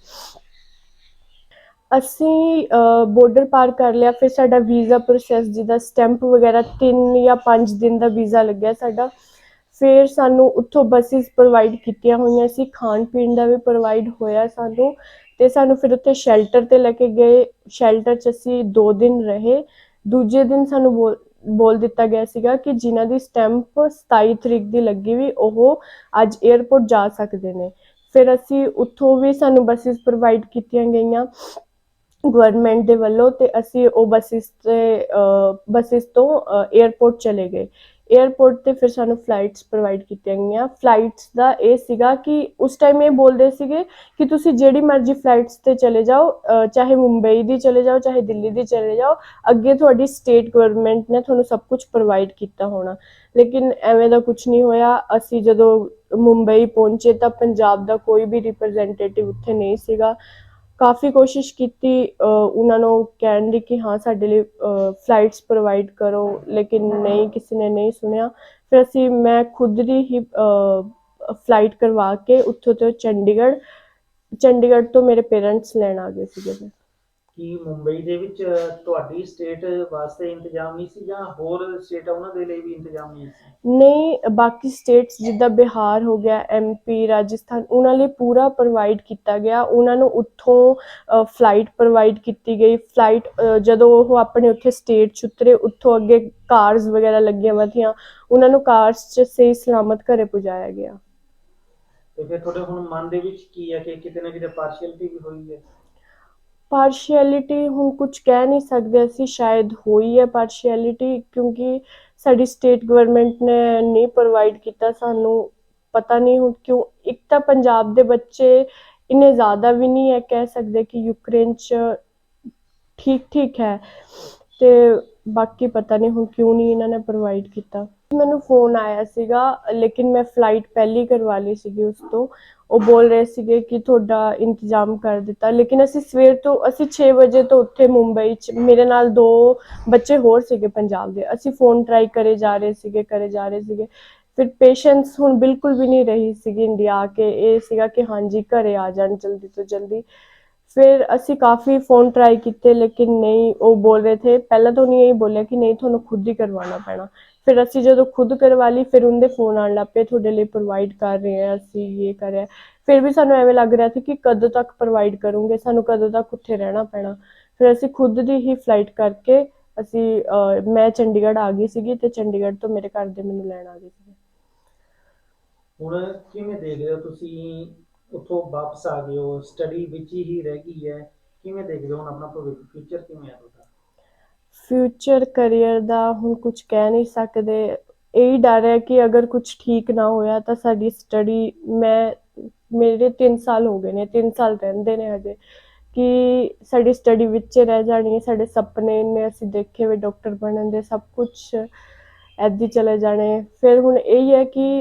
ਅਸੀਂ ਬਾਰਡਰ ਪਾਰ ਕਰ ਲਿਆ। ਫਿਰ ਸਾਡਾ ਵੀਜ਼ਾ ਪ੍ਰੋਸੈਸ, ਜਿੱਦਾਂ ਸਟੈਂਪ ਵਗੈਰਾ, 3 ਜਾਂ 5 ਦਿਨ ਦਾ ਵੀਜ਼ਾ ਲੱਗਿਆ ਸਾਡਾ। ਫਿਰ ਸਾਨੂੰ ਉੱਥੋਂ ਬੱਸਿਸ ਪ੍ਰੋਵਾਈਡ ਕੀਤੀਆਂ ਹੋਈਆਂ ਸੀ, ਖਾਣ ਪੀਣ ਦਾ ਵੀ ਪ੍ਰੋਵਾਈਡ ਹੋਇਆ ਸਾਨੂੰ, ਅਤੇ ਸਾਨੂੰ ਫਿਰ ਉੱਥੇ ਸ਼ੈਲਟਰ 'ਤੇ ਲੈ ਕੇ ਗਏ। ਸ਼ੈਲਟਰ 'ਚ ਅਸੀਂ 2 ਦਿਨ ਰਹੇ। ਦੂਜੇ ਦਿਨ ਸਾਨੂੰ ਬੋਲ ਦਿੱਤਾ ਗਿਆ ਸੀਗਾ ਕਿ ਜਿਨ੍ਹਾਂ ਦੀ ਸਟੈਂਪ 27 ਤਰੀਕ ਦੀ ਲੱਗੀ ਵੀ, ਉਹ ਅੱਜ ਏਅਰਪੋਰਟ ਜਾ ਸਕਦੇ ਨੇ। ਫਿਰ ਅਸੀਂ ਉੱਥੋਂ ਵੀ ਸਾਨੂੰ ਬੱਸਿਸ ਪ੍ਰੋਵਾਈਡ ਕੀਤੀਆਂ ਗਈਆਂ ਗਵਰਨਮੈਂਟ ਦੇ ਵੱਲੋਂ, ਅਤੇ ਅਸੀਂ ਉਹ ਬੱਸਿਸ ਤੋਂ ਏਅਰਪੋਰਟ ਚਲੇ ਗਏ। ਏਅਰਪੋਰਟ 'ਤੇ ਫਿਰ ਸਾਨੂੰ ਫਲਾਈਟਸ ਪ੍ਰੋਵਾਈਡ ਕੀਤੀਆਂ ਗਈਆਂ। ਫਲਾਈਟਸ ਦਾ ਇਹ ਸੀਗਾ ਕਿ ਉਸ ਟਾਈਮ ਇਹ ਬੋਲਦੇ ਸੀਗੇ ਕਿ ਤੁਸੀਂ ਜਿਹੜੀ ਮਰਜ਼ੀ ਫਲਾਈਟਸ 'ਤੇ ਚਲੇ ਜਾਓ, ਚਾਹੇ ਮੁੰਬਈ ਦੀ ਚਲੇ ਜਾਓ, ਚਾਹੇ ਦਿੱਲੀ ਦੀ ਚਲੇ ਜਾਓ, ਅੱਗੇ ਤੁਹਾਡੀ ਸਟੇਟ ਗਵਰਨਮੈਂਟ ਨੇ ਤੁਹਾਨੂੰ ਸਭ ਕੁਝ ਪ੍ਰੋਵਾਈਡ ਕੀਤਾ ਹੋਣਾ। ਲੇਕਿਨ ਐਵੇਂ ਦਾ ਕੁਝ ਨਹੀਂ ਹੋਇਆ। ਅਸੀਂ ਜਦੋਂ ਮੁੰਬਈ ਪਹੁੰਚੇ ਤਾਂ ਪੰਜਾਬ ਦਾ ਕੋਈ ਵੀ ਰਿਪਰੈਜ਼ੈਂਟੇਟਿਵ ਉੱਥੇ ਨਹੀਂ ਸੀਗਾ। ਕਾਫੀ ਕੋਸ਼ਿਸ਼ ਕੀਤੀ ਉਹਨਾਂ ਨੂੰ ਕਹਿਣ ਦੀ ਕਿ ਹਾਂ ਸਾਡੇ ਲਈ ਫਲਾਈਟਸ ਪ੍ਰੋਵਾਈਡ ਕਰੋ, ਲੇਕਿਨ ਨਹੀਂ, ਕਿਸੇ ਨੇ ਨਹੀਂ ਸੁਣਿਆ। ਫਿਰ ਮੈਂ ਖੁਦ ਦੀ ਹੀ ਫਲਾਈਟ ਕਰਵਾ ਕੇ ਉੱਥੋਂ ਤੋਂ ਚੰਡੀਗੜ੍ਹ ਤੋਂ ਮੇਰੇ ਪੇਰੈਂਟਸ ਲੈਣ ਆ ਗਏ ਸੀਗੇ। ਫਿਰ
ਕੀ ਮੁੰਬਈ ਦੇ ਵਿੱਚ ਤੁਹਾਡੀ ਸਟੇਟ ਵਾਸਤੇ ਇੰਤਜ਼ਾਮ ਨਹੀਂ ਸੀ, ਜਾਂ ਹੋਰ ਸਟੇਟ ਉਹਨਾਂ ਦੇ ਲਈ ਵੀ ਇੰਤਜ਼ਾਮ ਨਹੀਂ ਸੀ?
ਨਹੀਂ, ਬਾਕੀ ਸਟੇਟਸ ਜਿੱਦਾਂ ਬਿਹਾਰ ਹੋ ਗਿਆ, MP, ਰਾਜਸਥਾਨ, ਉਹਨਾਂ ਲਈ ਪੂਰਾ ਪ੍ਰੋਵਾਈਡ ਕੀਤਾ ਗਿਆ। ਉਹਨਾਂ ਨੂੰ ਉੱਥੋਂ ਫਲਾਈਟ ਪ੍ਰੋਵਾਈਡ ਕੀਤੀ ਗਈ। ਫਲਾਈਟ ਜਦੋਂ ਉਹ ਆਪਣੇ ਉੱਥੇ ਸਟੇਟ 'ਚ ਉਤਰੇ, ਉੱਥੋਂ ਅੱਗੇ ਕਾਰਸ ਵਗੈਰਾ ਲੱਗੀਆਂ ਵਧੀਆਂ, ਉਹਨਾਂ ਨੂੰ ਕਾਰਸ 'ਚ ਸਹੀ ਸਲਾਮਤ ਘਰੇ ਪਹੁੰਚਾਇਆ ਗਿਆ।
ਤੇ ਫਿਰ ਤੁਹਾਡੇ ਹੁਣ ਮਨ ਦੇ ਵਿੱਚ ਕੀ ਹੈ ਕਿ ਕਿਤੇ ਨਾ ਕਿਤੇ ਪਾਰਸ਼ੀਅਲਿਟੀ ਵੀ ਹੋਈ ਹੈ?
ਪਾਰਸ਼ੀਅਲਿਟੀ ਹੁਣ ਕੁਝ ਕਹਿ ਨਹੀਂ ਸਕਦੇ ਅਸੀਂ, ਸ਼ਾਇਦ ਹੋਈ ਹੈ ਪਾਰਸ਼ੀਅਲਿਟੀ, ਕਿਉਂਕਿ ਸਾਡੀ ਸਟੇਟ ਗਵਰਨਮੈਂਟ ਨੇ ਨਹੀਂ ਪ੍ਰੋਵਾਈਡ ਕੀਤਾ ਸਾਨੂੰ। ਪਤਾ ਨਹੀਂ ਹੁਣ ਕਿਉਂ। ਇੱਕ ਤਾਂ ਪੰਜਾਬ ਦੇ ਬੱਚੇ ਇੰਨੇ ਜ਼ਿਆਦਾ ਵੀ ਨਹੀਂ ਹੈ, ਕਹਿ ਸਕਦੇ ਕਿ ਯੂਕਰੇਨ 'ਚ ਠੀਕ ਹੈ, ਅਤੇ ਬਾਕੀ ਪਤਾ ਨਹੀਂ ਹੁਣ ਕਿਉਂ ਨਹੀਂ ਇਹਨਾਂ ਨੇ ਪ੍ਰੋਵਾਈਡ ਕੀਤਾ। ਮੈਨੂੰ ਫੋਨ ਆਇਆ ਸੀਗਾ, ਲੇਕਿਨ ਮੈਂ ਫਲਾਈਟ ਪਹਿਲੀ ਕਰਵਾ ਲਈ ਸੀਗੀ ਉਸ ਤੋਂ। ਉਹ ਬੋਲ ਰਹੇ ਸੀਗੇ ਕਿ ਤੁਹਾਡਾ ਇੰਤਜ਼ਾਮ ਕਰ ਦਿੱਤਾ, ਲੇਕਿਨ ਅਸੀਂ 6 ਵਜੇ ਤੋਂ ਉੱਥੇ ਮੁੰਬਈ 'ਚ, ਮੇਰੇ ਨਾਲ 2 ਬੱਚੇ ਹੋਰ ਸੀਗੇ ਪੰਜਾਬ ਦੇ। ਅਸੀਂ ਫੋਨ ਟਰਾਈ ਕਰੇ ਜਾ ਰਹੇ ਸੀਗੇ। ਫਿਰ ਪੇਸ਼ੈਂਸ ਹੁਣ ਬਿਲਕੁਲ ਵੀ ਨਹੀਂ ਰਹੀ ਸੀਗੀ ਇੰਡੀਆ ਆ ਕੇ। ਇਹ ਸੀਗਾ ਕਿ ਹਾਂਜੀ ਘਰੇ ਆ ਜਾਣ ਜਲਦੀ ਤੋਂ ਜਲਦੀ। ਫਿਰ ਅਸੀਂ ਕਾਫੀ ਫੋਨ ਟਰਾਈ ਕੀਤੇ, ਲੇਕਿਨ ਨਹੀਂ। ਉਹ ਬੋਲ ਰਹੇ ਥੇ, ਪਹਿਲਾਂ ਤਾਂ ਉਹਨੇ ਇਹੀ ਬੋਲਿਆ ਕਿ ਨਹੀਂ, ਤੁਹਾਨੂੰ ਖੁਦ ਹੀ ਕਰਵਾਉਣਾ ਪੈਣਾ। ਫਿਰ ਅਸੀਂ ਜਦੋਂ ਖੁਦ ਕਰਵਾ ਲਈ, ਫਿਰ ਉਹਦੇ ਫੋਨ ਆਉਣ ਲੱਗ ਪਏ, ਤੁਹਾਡੇ ਲਈ ਪ੍ਰੋਵਾਈਡ ਕਰ ਰਹੇ ਹਾਂ ਅਸੀਂ, ਇਹ ਕਰ ਰਹੇ। ਫਿਰ ਵੀ ਸਾਨੂੰ ਐਵੇਂ ਲੱਗ ਰਿਹਾ ਸੀ ਕਿ ਕਦੋਂ ਤੱਕ ਪ੍ਰੋਵਾਈਡ ਕਰੂੰਗੇ, ਸਾਨੂੰ ਕਦੋਂ ਤੱਕ ਉੱਥੇ ਰਹਿਣਾ ਪੈਣਾ। ਫਿਰ ਅਸੀਂ ਖੁਦ ਦੀ ਹੀ ਫਲਾਈਟ ਕਰਕੇ ਮੈਂ ਚੰਡੀਗੜ੍ਹ ਆ ਗਈ ਸੀਗੀ, ਅਤੇ ਚੰਡੀਗੜ੍ਹ ਤੋਂ ਮੇਰੇ ਘਰ ਦੇ ਮੈਨੂੰ ਲੈਣ ਆ ਗਏ ਸੀਗੇ।
ਹੁਣ ਕਿਵੇਂ ਦੇਖਦੇ ਹੋ ਤੁਸੀਂ, ਉੱਥੋਂ ਵਾਪਸ ਆ ਗਏ ਹੋ, ਸਟੱਡੀ ਵਿੱਚ ਹੀ ਰਹਿ ਗਈ ਹੈ, ਕਿਵੇਂ ਦੇਖਦੇ ਹੋ ਹੁਣ ਆਪਣਾ ਭਵਿੱਖ, ਫਿਊਚਰ ਕਿਵੇਂ ਹੈ ਤੁਹਾਡਾ?
ਫਿਊਚਰ ਕਰੀਅਰ ਦਾ ਹੁਣ ਕੁਝ ਕਹਿ ਨਹੀਂ ਸਕਦੇ। ਇਹੀ ਡਰ ਹੈ ਕਿ ਅਗਰ ਕੁਝ ਠੀਕ ਨਾ ਹੋਇਆ ਤਾਂ ਸਾਡੀ ਸਟੱਡੀ, ਮੇਰੇ 3 ਸਾਲ ਹੋ ਗਏ ਨੇ, 3 ਸਾਲ ਰਹਿੰਦੇ ਨੇ ਹਜੇ, ਕਿ ਸਾਡੀ ਸਟੱਡੀ ਵਿੱਚ ਰਹਿ ਜਾਣੀ ਹੈ। ਸਾਡੇ ਸੁਪਨੇ ਨੇ ਅਸੀਂ ਦੇਖੇ ਹੋਏ ਡਾਕਟਰ ਬਣਨ ਦੇ, ਸਭ ਕੁਛ ਇੱਦਾਂ ਚਲੇ ਜਾਣੇ। ਫਿਰ ਹੁਣ ਇਹੀ ਹੈ ਕਿ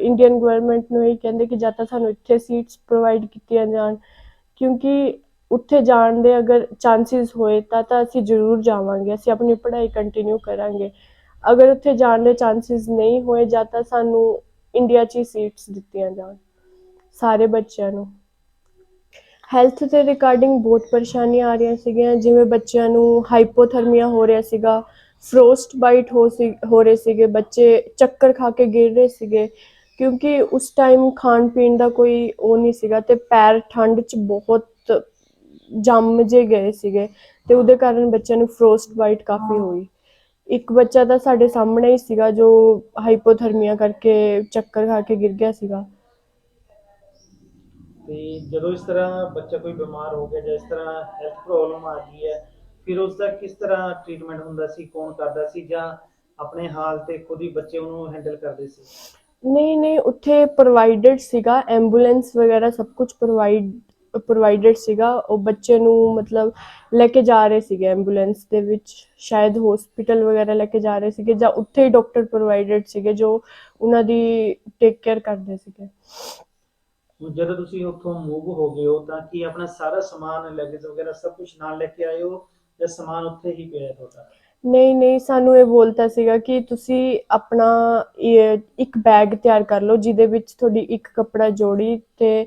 ਇੰਡੀਅਨ ਗਵਰਨਮੈਂਟ ਨੂੰ ਇਹ ਕਹਿੰਦੇ ਕਿ ਜਾਂ ਤਾਂ ਸਾਨੂੰ ਇੱਥੇ ਸੀਟਸ ਪ੍ਰੋਵਾਈਡ ਕੀਤੀਆਂ ਜਾਣ, ਕਿਉਂਕਿ ਉੱਥੇ ਜਾਣ ਦੇ ਅਗਰ ਚਾਂਸਿਸ ਹੋਏ ਤਾਂ ਅਸੀਂ ਜ਼ਰੂਰ ਜਾਵਾਂਗੇ, ਅਸੀਂ ਆਪਣੀ ਪੜ੍ਹਾਈ ਕੰਟੀਨਿਊ ਕਰਾਂਗੇ। ਅਗਰ ਉੱਥੇ ਜਾਣ ਦੇ ਚਾਂਸਿਸ ਨਹੀਂ ਹੋਏ, ਜਾਂ ਤਾਂ ਸਾਨੂੰ ਇੰਡੀਆ 'ਚ ਹੀ ਸੀਟਸ ਦਿੱਤੀਆਂ ਜਾਣ ਸਾਰੇ ਬੱਚਿਆਂ ਨੂੰ। ਹੈਲਥ ਦੇ ਰਿਗਾਰਡਿੰਗ ਬਹੁਤ ਪਰੇਸ਼ਾਨੀਆਂ ਆ ਰਹੀਆਂ ਸੀਗੀਆਂ, ਜਿਵੇਂ ਬੱਚਿਆਂ ਨੂੰ ਹਾਈਪੋਥਰਮੀਆ ਹੋ ਰਿਹਾ ਸੀਗਾ, ਫਰੋਸਟ ਬਾਈਟ ਹੋ ਰਹੇ ਸੀਗੇ, ਬੱਚੇ ਚੱਕਰ ਖਾ ਕੇ ਗਿਰ ਰਹੇ ਸੀਗੇ। ਕਿਉਂਕਿ ਉਸ ਟਾਈਮ ਖਾਣ ਪੀਣ ਦਾ ਕੋਈ ਉਹ ਨਹੀਂ ਸੀਗਾ ਤੇ ਪੈਰ ਠੰਡ 'ਚ ਬਹੁਤ ਜੰਮ ਜੇ ਗਏ ਸੀਗੇ ਤੇ ਉਹਦੇ ਕਾਰਨ ਬੱਚਿਆਂ ਨੂੰ ਫਰੋਸਟ ਬਾਈਟ ਕਾਫੀ ਹੋਈ। ਇੱਕ ਬੱਚਾ ਤਾਂ ਸਾਡੇ ਸਾਹਮਣੇ ਹੀ ਸੀਗਾ ਜੋ ਹਾਈਪੋਥਰਮੀਆ ਕਰਕੇ ਚੱਕਰ ਖਾ ਕੇ ਗਿਰ ਗਿਆ ਸੀਗਾ।
ਤੇ ਜਦੋਂ ਇਸ ਤਰ੍ਹਾਂ ਬੱਚਾ ਕੋਈ ਬਿਮਾਰ ਹੋ ਗਿਆ ਜਾਂ ਇਸ ਤਰ੍ਹਾਂ ਹੈਲਥ ਪ੍ਰੋਬਲਮ ਆ ਗਈ ਹੈ, ਫਿਰ ਉਸ ਦਾ ਕਿਸ ਤਰ੍ਹਾਂ ਟ੍ਰੀਟਮੈਂਟ ਹੁੰਦਾ ਸੀ, ਕੌਣ ਕਰਦਾ ਸੀ, ਜਾਂ ਆਪਣੇ ਹਾਲ ਤੇ ਖੁਦ ਹੀ ਬੱਚੇ ਉਹਨੂੰ ਹੈਂਡਲ ਕਰਦੇ ਸੀ?
ਨਹੀਂ ਉੱਥੇ ਪ੍ਰੋਵਾਈਡਡ ਸੀਗਾ, ਐਂਬੂਲੈਂਸ ਵਗੈਰਾ ਸਭ ਕੁਝ ਪ੍ਰੋਵਾਈਡਡ ਸੀਗਾ। ਉਹ ਬੱਚੇ ਨੂੰ ਮਤਲਬ ਲੈ ਕੇ ਜਾ ਰਹੇ ਸੀਗੇ ਐਂਬੂਲੈਂਸ ਦੇ ਵਿੱਚ, ਸ਼ਾਇਦ ਹਸਪੀਟਲ ਵਗੈਰਾ ਲੈ ਕੇ ਜਾ ਰਹੇ ਸੀਗੇ ਜਾਂ ਉੱਥੇ ਹੀ ਡਾਕਟਰ ਪ੍ਰੋਵਾਈਡਡ ਸੀਗੇ ਜੋ ਉਹਨਾਂ ਦੀ ਟੇਕ ਕੇਅਰ ਕਰਦੇ ਸੀਗੇ।
ਹੁਣ ਜਦੋਂ ਤੁਸੀਂ ਉੱਥੋਂ ਮੂਵ ਹੋ ਗਏ ਹੋ ਤਾਂ ਕੀ ਆਪਣਾ ਸਾਰਾ ਸਮਾਨ ਲੈਗੇਜ ਵਗੈਰਾ ਸਭ ਕੁਝ ਨਾਲ ਲੈ ਕੇ ਆਏ ਹੋ ਜਾਂ ਸਮਾਨ ਉੱਥੇ ਹੀ ਪਿਆ ਹੈ ਤੁਹਾਡਾ?
ਨਹੀਂ ਸਾਨੂੰ ਇਹ ਬੋਲਤਾ ਸੀਗਾ ਕਿ ਤੁਸੀਂ ਆਪਣਾ ਇੱਕ ਬੈਗ ਤਿਆਰ ਕਰ ਲਓ ਜਿਹਦੇ ਵਿੱਚ ਤੁਹਾਡੀ ਇੱਕ ਕੱਪੜਾ ਜੋੜੀ ਤੇ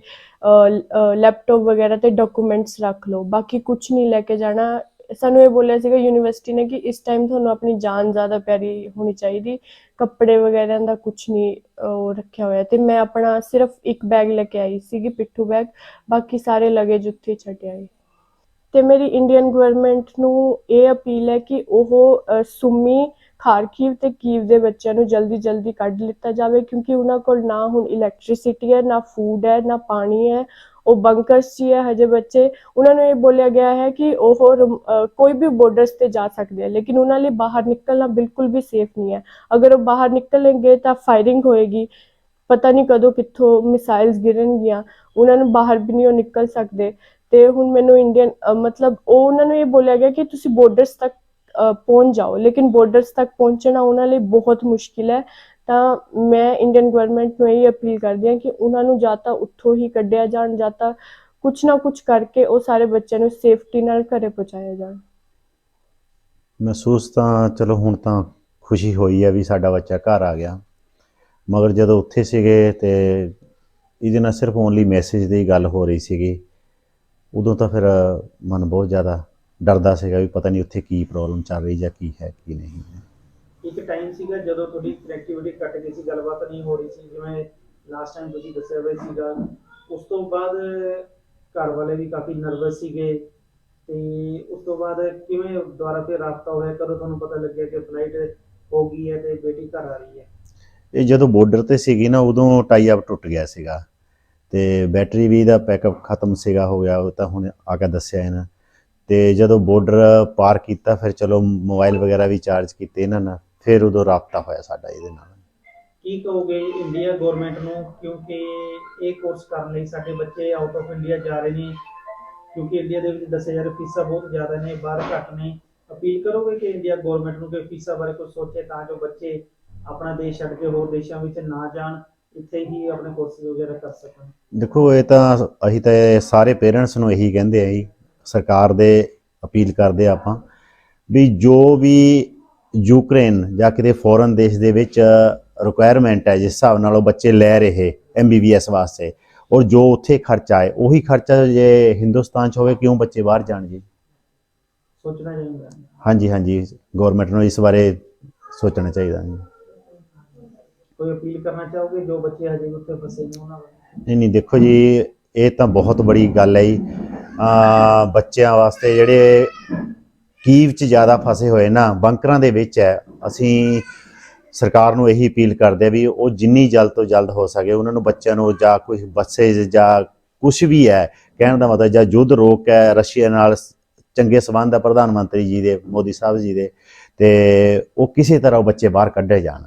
ਲੈਪਟਾਪ ਵਗੈਰਾ ਤੇ ਡਾਕੂਮੈਂਟਸ ਰੱਖ ਲਓ, ਬਾਕੀ ਕੁਝ ਨਹੀਂ ਲੈ ਕੇ ਜਾਣਾ। ਸਾਨੂੰ ਇਹ ਬੋਲਿਆ ਸੀਗਾ ਯੂਨੀਵਰਸਿਟੀ ਨੇ ਕਿ ਇਸ ਟਾਈਮ ਤੁਹਾਨੂੰ ਆਪਣੀ ਜਾਨ ਜ਼ਿਆਦਾ ਪਿਆਰੀ ਹੋਣੀ ਚਾਹੀਦੀ, ਕੱਪੜੇ ਵਗੈਰਾ ਦਾ ਕੁਝ ਨਹੀਂ ਉਹ ਰੱਖਿਆ ਹੋਇਆ। ਤੇ ਮੈਂ ਆਪਣਾ ਸਿਰਫ ਇੱਕ ਬੈਗ ਲੈ ਕੇ ਆਈ ਸੀਗੀ, ਪਿੱਠੂ ਬੈਗ, ਬਾਕੀ ਸਾਰੇ ਲਗੇਜ ਉੱਥੇ ਹੀ ਛੱਡ ਆਏ। ਤੇ ਮੇਰੀ ਇੰਡੀਅਨ ਗਵਰਨਮੈਂਟ ਨੂੰ ਇਹ ਅਪੀਲ ਹੈ ਕਿ ਉਹ ਸੁਮੀ, ਖਾਰਕੀਵ ਤੇ ਕੀਵ ਦੇ ਬੱਚਿਆਂ ਨੂੰ ਜਲਦੀ ਕੱਢ ਲਿੱਤਾ ਜਾਵੇ ਕਿਉਂਕਿ ਉਹਨਾਂ ਕੋਲ ਨਾ ਹੁਣ ਇਲੈਕਟ੍ਰਿਸਿਟੀ ਹੈ, ਨਾ ਫੂਡ ਹੈ, ਨਾ ਪਾਣੀ ਹੈ। ਉਹ ਬੰਕਰਸ 'ਚ ਹੈ ਹਜੇ ਬੱਚੇ। ਉਹਨਾਂ ਨੂੰ ਇਹ ਬੋਲਿਆ ਗਿਆ ਹੈ ਕਿ ਉਹ ਕੋਈ ਵੀ ਬੋਰਡਰਸ ਤੇ ਜਾ ਸਕਦੇ ਆ ਲੇਕਿਨ ਉਹਨਾਂ ਲਈ ਬਾਹਰ ਨਿਕਲਣਾ ਬਿਲਕੁਲ ਵੀ ਸੇਫ ਨਹੀਂ ਹੈ। ਅਗਰ ਉਹ ਬਾਹਰ ਨਿਕਲਣਗੇ ਤਾਂ ਫਾਇਰਿੰਗ ਹੋਏਗੀ, ਪਤਾ ਨਹੀਂ ਕਦੋਂ ਕਿੱਥੋਂ ਮਿਸਾਈਲਸ ਗਿਰਨਗੀਆਂ, ਉਹਨਾਂ ਨੂੰ ਬਾਹਰ ਵੀ ਨਹੀਂ ਉਹ ਨਿਕਲ ਸਕਦੇ। ਤੇ ਹੁਣ ਮੈਨੂੰ ਇੰਡੀਅਨ ਮਤਲਬ ਉਹ ਉਹਨਾਂ ਨੂੰ ਇਹ ਬੋਲਿਆ ਗਿਆ ਕਿ ਤੁਸੀਂ ਬੋਰਡਰਸ ਤੱਕ ਪਹੁੰਚ ਜਾਓ, ਲੇਕਿਨ ਬੋਰਡਰਸ ਤੱਕ ਪਹੁੰਚਣਾ ਉਹਨਾਂ ਲਈ ਬਹੁਤ ਮੁਸ਼ਕਿਲ ਹੈ। ਤਾਂ ਮੈਂ ਇੰਡੀਅਨ ਗਵਰਨਮੈਂਟ ਨੂੰ ਇਹ ਅਪੀਲ ਕਰਦੀ ਹਾਂ ਕਿ ਉਹਨਾਂ ਨੂੰ ਜਾਂ ਤਾਂ ਉੱਥੋਂ ਹੀ ਕੱਢਿਆ ਜਾਣ ਜਾਂ ਤਾਂ ਕੁਛ ਨਾ ਕੁਛ ਕਰਕੇ ਉਹ ਸਾਰੇ ਬੱਚਿਆਂ ਨੂੰ ਸੇਫਟੀ ਨਾਲ ਘਰੇ ਪਹੁੰਚਾਇਆ ਜਾਣ।
ਮਹਿਸੂਸ ਤਾਂ ਚਲੋ ਹੁਣ ਤਾਂ ਖੁਸ਼ੀ ਹੋਈ ਹੈ ਵੀ ਸਾਡਾ ਬੱਚਾ ਘਰ ਆ ਗਿਆ, ਮਗਰ ਜਦੋਂ ਉੱਥੇ ਸੀਗੇ ਤੇ ਇਹਦੇ ਨਾਲ ਸਿਰਫ ਓਨਲੀ ਮੈਸੇਜ ਦੀ ਗੱਲ ਹੋ ਰਹੀ ਸੀਗੀ, ਉਦੋਂ ਤਾਂ ਫਿਰ ਮਨ ਬਹੁਤ ਜ਼ਿਆਦਾ ਡਰਦਾ ਸੀਗਾ ਵੀ ਪਤਾ ਨਹੀਂ ਉੱਥੇ ਕੀ ਪ੍ਰੋਬਲਮ ਚੱਲ ਰਹੀ ਜਾਂ ਕੀ ਹੈ ਕੀ ਨਹੀਂ ਹੈ।
ਇੱਕ ਟਾਈਮ ਸੀਗਾ ਜਦੋਂ ਤੁਹਾਡੀ ਕਨੈਕਟੀਵਿਟੀ ਕੱਟ ਗਈ ਸੀ, ਗੱਲਬਾਤ ਨਹੀਂ ਹੋ ਰਹੀ ਸੀ, ਜਿਵੇਂ ਲਾਸਟ ਟਾਈਮ ਤੁਸੀਂ ਦੱਸਿਆ ਹੋਇਆ ਸੀਗਾ। ਉਸ ਤੋਂ ਬਾਅਦ ਘਰ ਵਾਲੇ ਵੀ ਕਾਫੀ ਨਰਵਸ ਸੀਗੇ ਤੇ ਉਸ ਤੋਂ ਬਾਅਦ ਕਿਵੇਂ ਦੁਬਾਰਾ ਫਿਰ ਰਾਬਤਾ ਹੋਇਆ, ਕਦੋਂ ਤੁਹਾਨੂੰ ਪਤਾ ਲੱਗਿਆ ਕਿ ਫਲਾਈਟ ਹੋ ਗਈ ਹੈ ਤੇ ਬੇਟੀ ਘਰ ਆ ਰਹੀ ਹੈ?
ਇਹ ਜਦੋਂ ਬਾਰਡਰ ਤੇ ਸੀਗੀ ਨਾ ਉਦੋਂ ਟਾਈ ਅਪ ਟੁੱਟ ਗਿਆ ਸੀਗਾ ਤੇ ਬੈਟਰੀ ਵੀ ਦਾ ਪੈਕਅਪ ਖਤਮ ਸੀਗਾ, ਹੋ ਗਿਆ ਉਹ ਤਾਂ ਹੁਣ ਆ ਕੇ ਦੱਸਿਆ ਇਹਨਾਂ। ਤੇ ਜਦੋਂ ਬਾਰਡਰ ਪਾਰ ਕੀਤਾ ਫਿਰ ਚਲੋ ਮੋਬਾਈਲ ਵਗੈਰਾ ਵੀ ਚਾਰਜ ਕੀਤੇ ਇਹਨਾਂ ਨਾਲ, ਫਿਰ ਉਦੋਂ ਰਾਬਤਾ ਹੋਇਆ ਸਾਡਾ ਇਹਦੇ ਨਾਲ।
ਕੀ ਕਹੋਗੇ ਇੰਡੀਆ ਗਵਰਨਮੈਂਟ ਨੂੰ, ਕਿਉਂਕਿ ਇਹ ਕੋਰਸ ਕਰਨ ਲਈ ਸਾਡੇ ਬੱਚੇ ਆਊਟ ਆਫ ਇੰਡੀਆ ਜਾ ਰਹੇ ਨੇ, ਕਿਉਂਕਿ ਇੰਡੀਆ ਦੇ ਵਿੱਚ ਦੱਸਿਆ ਜਾ ਰਿਹਾ ਫੀਸਾਂ ਬਹੁਤ ਜ਼ਿਆਦਾ ਨੇ, ਬਾਹਰ ਘੱਟ ਨੇ। ਅਪੀਲ ਕਰੋਗੇ ਕਿ ਇੰਡੀਆ ਗਵਰਨਮੈਂਟ ਨੂੰ ਕਿ ਫੀਸਾਂ ਬਾਰੇ ਕੁਝ ਸੋਚੇ ਤਾਂ ਜੋ ਬੱਚੇ ਆਪਣਾ ਦੇਸ਼ ਛੱਡ ਕੇ ਹੋਰ ਦੇਸ਼ਾਂ ਵਿੱਚ ਨਾ ਜਾਣ, ਇੱਥੇ ਹੀ ਆਪਣੇ ਕੋਰਸਿਸ ਵਗੈਰਾ ਕਰ ਸਕਣ?
ਦੇਖੋ ਇਹ ਤਾਂ ਅਸੀਂ ਤਾਂ ਸਾਰੇ ਪੇਰੈਂਟਸ ਨੂੰ ਇਹੀ ਕਹਿੰਦੇ ਆ ਜੀ, ਸਰਕਾਰ ਦੇ ਅਪੀਲ ਕਰਦੇ ਆ ਆਪਾਂ ਵੀ ਜੋ ਵੀ ਯੂਕਰੇਨ ਜਾਂ ਕਿਤੇ ਫੋਰਨ ਦੇਸ਼ ਦੇ ਵਿੱਚ ਰਿਕੁਆਇਰਮੈਂਟ ਹੈ ਜਿਸ ਹਿਸਾਬ ਨਾਲ ਉਹ ਬੱਚੇ ਲੈ ਰਹੇ MBBS ਵਾਸਤੇ, ਔਰ ਜੋ ਉੱਥੇ ਖਰਚਾ ਹੈ ਉਹੀ ਖਰਚਾ ਜੇ ਹਿੰਦੁਸਤਾਨ 'ਚ ਹੋਵੇ, ਕਿਉਂ ਬੱਚੇ ਬਾਹਰ ਜਾਣ ਜੀ?
ਸੋਚਣਾ ਚਾਹੀਦਾ।
ਹਾਂਜੀ ਗਵਰਨਮੈਂਟ ਨੂੰ ਇਸ ਬਾਰੇ ਸੋਚਣਾ ਚਾਹੀਦਾ ਜੀ।
ਕੋਈ ਅਪੀਲ ਕਰਨਾ ਚਾਹੋਗੇ ਜੋ ਬੱਚੇ ਹਜੇ ਉੱਥੇ ਫਸੇ ਨੇ ਉਹਨਾਂ ਨੂੰ?
ਨਹੀਂ ਦੇਖੋ ਜੀ ਇਹ ਤਾਂ ਬਹੁਤ ਬੜੀ ਗੱਲ ਹੈ ਜੀ, ਬੱਚਿਆਂ ਵਾਸਤੇ ਜਿਹੜੇ ਕੀਵ 'ਚ ਜ਼ਿਆਦਾ ਫਸੇ ਹੋਏ ਨਾ, ਬੰਕਰਾਂ ਦੇ ਵਿੱਚ ਹੈ। ਅਸੀਂ ਸਰਕਾਰ ਨੂੰ ਇਹੀ ਅਪੀਲ ਕਰਦੇ ਆ ਵੀ ਉਹ ਜਿੰਨੀ ਜਲਦ ਤੋਂ ਜਲਦ ਹੋ ਸਕੇ ਉਹਨਾਂ ਨੂੰ ਬੱਚਿਆਂ ਨੂੰ ਜਾਂ ਕੋਈ ਬੱਸੇਜ ਜਾਂ ਕੁਛ ਵੀ ਹੈ, ਕਹਿਣ ਦਾ ਮਤਲਬ ਜਾਂ ਯੁੱਧ ਰੋਕ ਹੈ, ਰਸ਼ੀਆ ਨਾਲ ਚੰਗੇ ਸੰਬੰਧ ਹੈ ਪ੍ਰਧਾਨ ਮੰਤਰੀ ਜੀ ਦੇ, ਮੋਦੀ ਸਾਹਿਬ ਜੀ ਦੇ, ਤੇ ਉਹ ਕਿਸੇ ਤਰ੍ਹਾਂ ਉਹ ਬੱਚੇ ਬਾਹਰ ਕੱਢੇ ਜਾਣ।